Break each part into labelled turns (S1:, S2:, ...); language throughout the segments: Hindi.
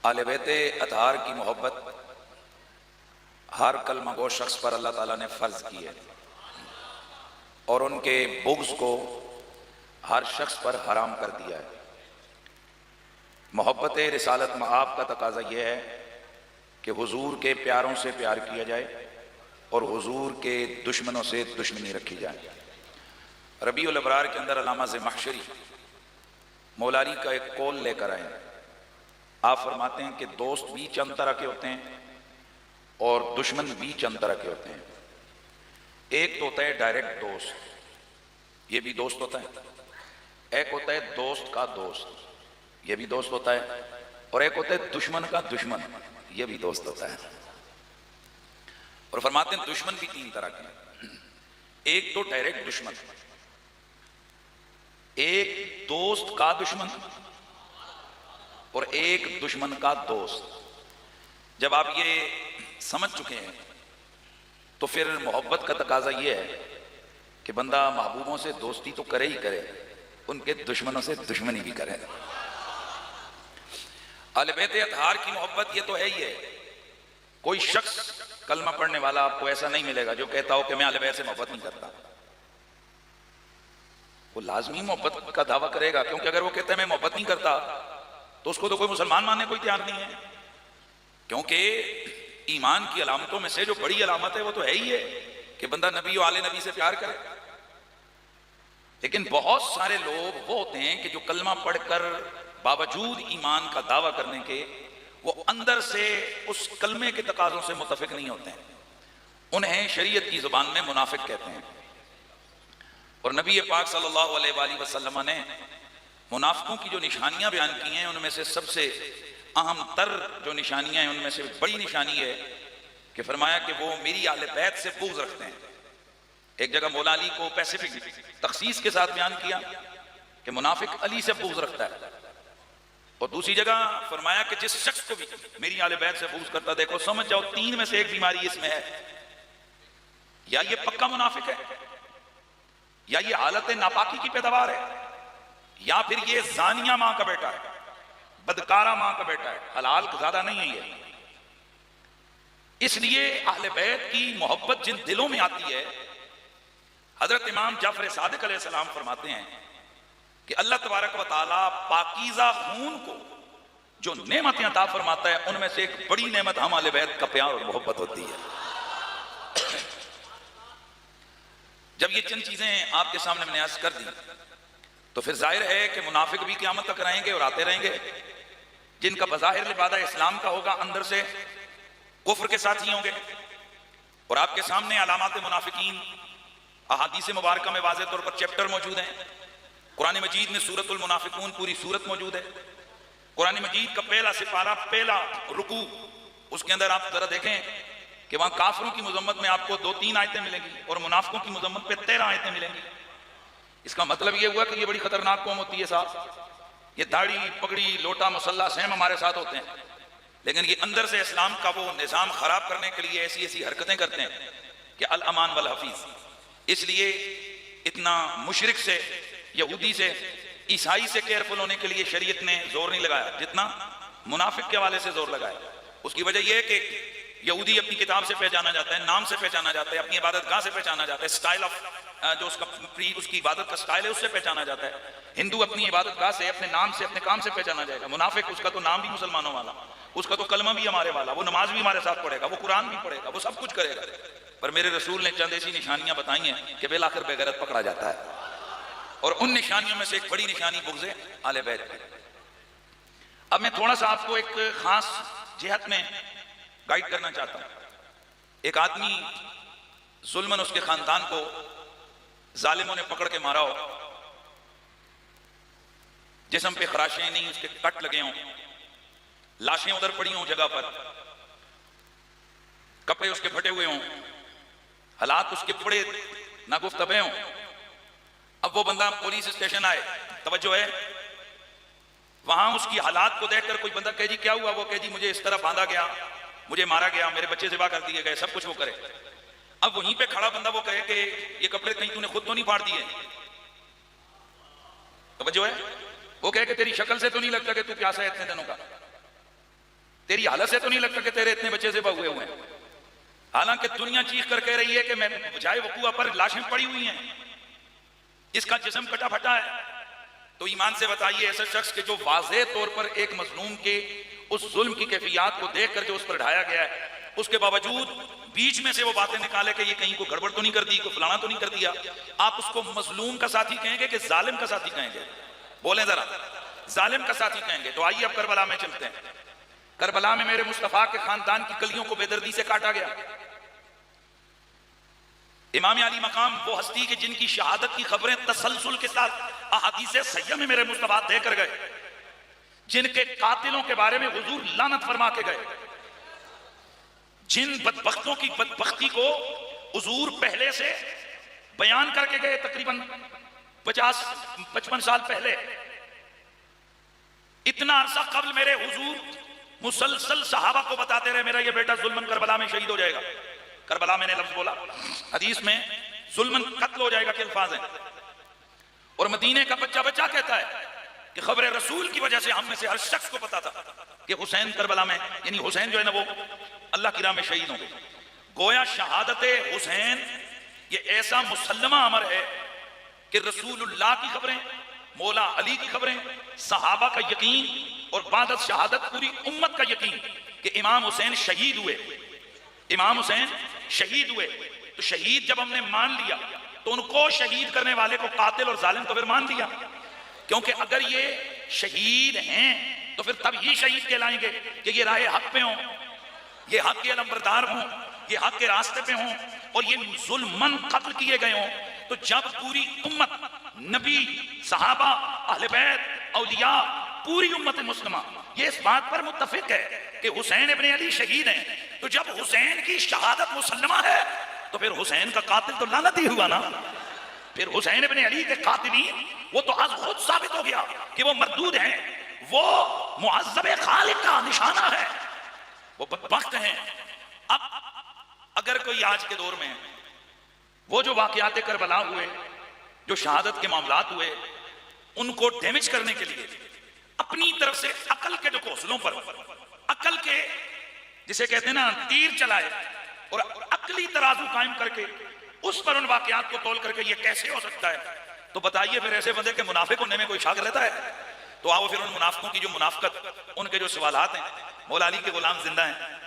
S1: आले बैते अतहार की मोहब्बत हर कलमा गो शख्स पर अल्लाह ताला ने फर्ज की है और उनके बुग़्ज़ को हर शख्स पर हराम कर दिया है। मोहब्बत रिसालत मआब का तकाजा यह है कि हुजूर के प्यारों से प्यार किया जाए और हुजूर के दुश्मनों से दुश्मनी रखी जाए। रबीउल अबरार के अंदर अल्लामा ज़माख़शरी मौलारी का एक कौल लेकर आए। आप फरमाते हैं कि दोस्त भी चंद तरह के होते हैं और दुश्मन भी चंद तरह के होते हैं। एक तो होता है डायरेक्ट दोस्त, ये भी दोस्त होता है। एक होता है दोस्त का दोस्त, ये भी दोस्त होता है। और एक होता है दुश्मन का दुश्मन, ये भी दोस्त होता है। और फरमाते हैं दुश्मन भी तीन तरह के हैं। एक तो डायरेक्ट दुश्मन, एक दोस्त का दुश्मन और एक दुश्मन का दोस्त। जब आप ये समझ चुके हैं तो फिर मोहब्बत का तकाजा यह है कि बंदा महबूबों से दोस्ती तो करे ही करे, उनके दुश्मनों से दुश्मनी भी करे। अहले बैत अतहार की मोहब्बत ये तो है ही है। कोई शख्स कलमा पढ़ने वाला आपको ऐसा नहीं मिलेगा जो कहता हो कि मैं अहले बैत से मोहब्बत नहीं करता। वो लाजमी मोहब्बत का दावा करेगा, क्योंकि अगर वो कहता है मैं मोहब्बत नहीं करता तो उसको तो कोई मुसलमान मानने कोई तैयार नहीं है। क्योंकि ईमान की अलामतों में से जो बड़ी अलामत है वो तो है ही है कि बंदा नबी और आले नबी से प्यार करे। लेकिन बहुत सारे लोग वो होते हैं कि जो कलमा पढ़कर बावजूद ईमान का दावा करने के वो अंदर से उस कलमे के तकाजों से मुतफिक नहीं होते हैं। उन्हें शरीयत की जुबान में मुनाफिक कहते हैं। और नबी पाक सल्लल्लाहु अलैहि वसल्लम ने मुनाफिकों की जो निशानियां बयान की हैं उनमें से सबसे अहम तर जो निशानियां हैं उनमें से बड़ी निशानी है कि फरमाया कि वो मेरी आले बैत से बुग़्ज़ रखते हैं। एक जगह मौला अली को पैसिफिक तखसीस के साथ बयान किया कि मुनाफिक अली से बुग़्ज़ रखता है। और दूसरी जगह फरमाया कि जिस शख्स को भी मेरी आले बैत से बुग़्ज़ करता देखो समझ जाओ तीन में से एक बीमारी इसमें है। या ये पक्का मुनाफिक है, या ये हालत नापाकी की पैदावार है, या फिर ये जानिया मां का बेटा है, बदकारा मां का बेटा है, हलाल ज्यादा नहीं है ये। इसलिए अहले बैत की मोहब्बत जिन दिलों में आती है, हजरत इमाम जाफर सादिक अलैहिस्सलाम फरमाते हैं कि अल्लाह तबारक व तआला पाकीज़ा खून को जो नेमतें अता फरमाता है उनमें से एक बड़ी नेमत हम अहले बैत का प्यार और मोहब्बत होती है। जब ये चंद चीजें आपके सामने मैंने अर्ज कर दी तो फिर जाहिर है कि मुनाफिक भी क़यामत तक रहेंगे और आते रहेंगे। जिनका बज़ाहिर लिबादा इस्लाम का होगा अंदर से कुफ्र के साथ ही होंगे। और आपके सामने अलामात मुनाफिकीन अहादीस मुबारक में वाज़ेह तौर पर चैप्टर मौजूद हैं। कुरान मजीद में सूरतुल मुनाफिकून पूरी सूरत मौजूद है। कुरान मजीद का पहला सिपारा, पहला रुकू, उसके अंदर आप जरा देखें कि वहां काफिरों की मजम्मत में आपको 2-3 आयतें मिलेंगी और मुनाफिकों की मजम्मत पे 13 आयतें मिलेंगी। इसका मतलब यह हुआ कि ये बड़ी खतरनाक कौम होती है साहब। ये दाढ़ी पगड़ी लोटा मुसल्ला सहम हमारे साथ होते हैं, लेकिन ये अंदर से इस्लाम का वो निज़ाम खराब करने के लिए ऐसी ऐसी हरकतें करते हैं कि अल अमान वल हफीज। इसलिए इतना मुशरिक से, यहूदी से, ईसाई से केयरफुल होने के लिए शरीयत ने जोर नहीं लगाया जितना मुनाफिक के हवाले से जोर लगाया। उसकी वजह यह है कि यहूदी अपनी किताब से पहचाना जाता है, नाम से पहचाना जाता है, अपनी इबादत गाह से पहचाना जाता है, स्टाइल ऑफ जो उसकी इबादत का स्टाइल है उससे पहचाना जाता है। हिंदू अपनी इबादत गाह से, अपने नाम से, अपने काम से पहचाना जाएगा। मुनाफिक उसका तो नाम भी मुसलमानों वाला, उसका तो कलमा भी हमारे वाला, वो नमाज भी हमारे साथ पढ़ेगा, वो कुरान भी पढ़ेगा, वो सब कुछ करेगा। पर मेरे रसूल ने चंद ऐसी निशानियां बताई हैं कि बेल आखिर बेगैरत पकड़ा जाता है। और उन निशानियों में से एक बड़ी निशानी बुग़्ज़े आले बैत है। अब मैं थोड़ा सा आपको एक खास जिहत में गाइड करना चाहता हूं। एक आदमी जुल्मन उसके खानदान को जालिमों ने पकड़ के मारा हो, जिस्म पे खराशें नहीं, उसके कट लगे हों, लाशें उधर पड़ी हों जगह पर, कपड़े उसके फटे हुए हों, हालात उसके बड़े नागुफ्तबे हों। अब वो बंदा पुलिस स्टेशन आए, तवज्जो है, वहां उसकी हालात को देखकर कोई बंदा कहे जी क्या हुआ, वो कहे जी मुझे इस तरह बांधा गया, मुझे मारा गया, मेरे बच्चे ज़िबा कर दिए गए, सब कुछ वो करे। अब वहीं पे खड़ा बंदा वो कहे कि ये कपड़े कहीं तूने खुद तो नहीं फाड़ दिए, तवज्जो है, वो कहे कि तेरी शक्ल से तो नहीं लगता कि तू प्यासा है इतने दिनों का। तेरी हालत से तो नहीं लगता कि तेरे इतने बच्चे ज़िबा हुए हुए हैं। हालांकि दुनिया चीख कर कह रही है कि मैं बजाय वकूआ पर लाशें पड़ी हुई हैं, इसका जिस्म कटा फटा है। तो ईमान से बताइए, ऐसे शख्स के जो वाज़ेह तौर पर एक मजलूम के उस जुल्म की कैफियत को देखकर जो उस पर ढाया गया है, उसके बावजूद बीच में से वो बातें निकाले कि ये कहीं को गड़बड़ तो नहीं कर दी, को फलाना तो नहीं कर दिया, आप उसको मजलूम का साथी कहेंगे कि जालिम का साथी कहेंगे? बोलें जरा, जालिम का साथी कहेंगे। तो आइए अब करबला में चलते हैं। करबला में मेरे मुस्तफा के खानदान की कलियों को बेदर्दी से काटा गया। इमाम अली मकाम वो हस्ती के जिनकी शहादत की खबरें तसलसल के साथ अहादीसे सय्यह में मेरे मुस्तफा देकर गए, जिनके कातिलों के बारे में हुजूर लानत फरमा के गए, जिन बदबख्तों की बदबख्ती को हुजूर पहले से बयान करके गए, तकरीबन 50-55 साल पहले। इतना अरसा कब्ल मेरे हुजूर मुसलसल सहाबा को बताते रहे, मेरा ये बेटा जुल्मन करबला में शहीद हो जाएगा। करबला मैंने लफ्ज बोला, हदीस में जुल्मन कत्ल हो जाएगा के अल्फाज हैं। और मदीने का बच्चा बच्चा कहता है कि खबर रसूल की वजह से हम में से हर शख्स को पता था कि हुसैन करबला में, यानी हुसैन जो है ना वो अल्लाह की राह में शहीद होंगे। गोया शहादत हुसैन ये ऐसा मुसल्लमा अमर है कि रसूलुल्लाह की खबरें, मौला अली की खबरें, सहाबा का यकीन और बाद शहादत पूरी उम्मत का यकीन कि इमाम हुसैन शहीद हुए, इमाम हुसैन शहीद हुए। तो शहीद जब हमने मान लिया तो उनको शहीद करने वाले को कातिल और जालिम तो फिर मान लिया, क्योंकि अगर ये शहीद हैं तो फिर तब ही शहीद कहलाएंगे कि ये राह हक पे हों, ये हक के अलमबरदार हों, ये हक के रास्ते पे हों और ये जुल्मन कत्ल किए गए हों। तो जब पूरी उम्मत, नबी, सहाबा, अहले बैत, औलिया, पूरी उम्मत मुस्लिमा ये इस बात पर मुत्तफिक है कि हुसैन इब्ने अली शहीद हैं, तो जब हुसैन की शहादत मुसल्लमा है तो फिर हुसैन का कातिल तो लानत ही हुआ ना। फिर हुसैन इब्ने अली के कातिलीन वो तो आज खुद साबित हो गया कि वो मरदूद हैं, वो मुअज़्ज़ब खालिक का निशाना है, वो बदबख्त हैं। अब अगर कोई आज के दौर में वो जो वाक़यात करबला हुए, जो शहादत के मामलात हुए, उनको डैमेज करने के लिए अपनी तरफ से अकल के जो कौशलों पर, अकल के जिसे कहते हैं ना तीर चलाए और अकली तराजू कायम करके उस पर उन वाक़यात को तोल करके ये कैसे हो सकता है, तो बताइए फिर ऐसे बंदे के मुनाफिक होने में कोई शक रहता है? तो आओ फिर उन मुनाफिकों की जो मुनाफिकत, उनके जो सवालात हैं, मौला अली के गुलाम जिंदा हैं।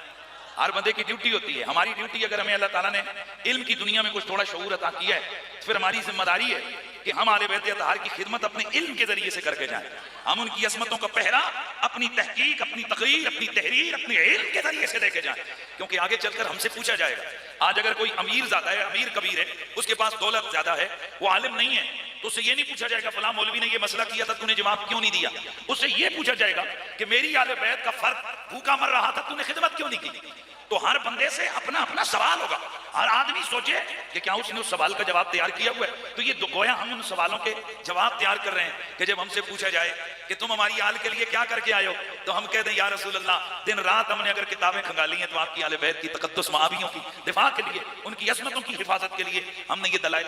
S1: हर बंदे की ड्यूटी होती है, हमारी ड्यूटी अगर हमें अल्लाह ताला ने इल्म की दुनिया में कुछ थोड़ा शऊर अता किया है तो फिर हमारी जिम्मेदारी है कि हम आले बैत अतहार की खिदमत अपने इल्म के जरिए से करके जाएं। हम उनकी अजमतों का पहरा अपनी तहकीक, अपनी तकरीर, अपनी तहरीर, अपने इल्म के जरिए से देके जाएं, क्योंकि आगे चलकर हमसे पूछा जाएगा। आज अगर कोई अमीर ज्यादा है, अमीर कबीर है, उसके पास दौलत ज्यादा है, वो आलिम नहीं है, तो उससे ये नहीं पूछा जाएगा फला मौलवी ने ये मसला किया था, तूने जवाब क्यों नहीं दिया। उससे ये पूछा जाएगा कि मेरी आले बैत का फर्द भूखा मर रहा था, तूने खिदमत क्यों नहीं की। तो हर बंदे से अपना अपना सवाल होगा, हर आदमी सोचे कि क्या उसने उस सवाल का जवाब तैयार किया हुआ है। तो ये गोया हम उन सवालों के जवाब तैयार कर रहे हैं कि जब हमसे पूछा जाए कि तुम हमारी आल के लिए क्या करके आए हो, तो हम कहते हैं या रसूल अल्लाह, दिन रात हमने अगर किताबें खंगाली हैं तो आपकी आले बैत की तकद्दुस महावियों की दिफा के लिए, उनकी अज़मतों की हिफाजत के लिए हमने ये दलाइल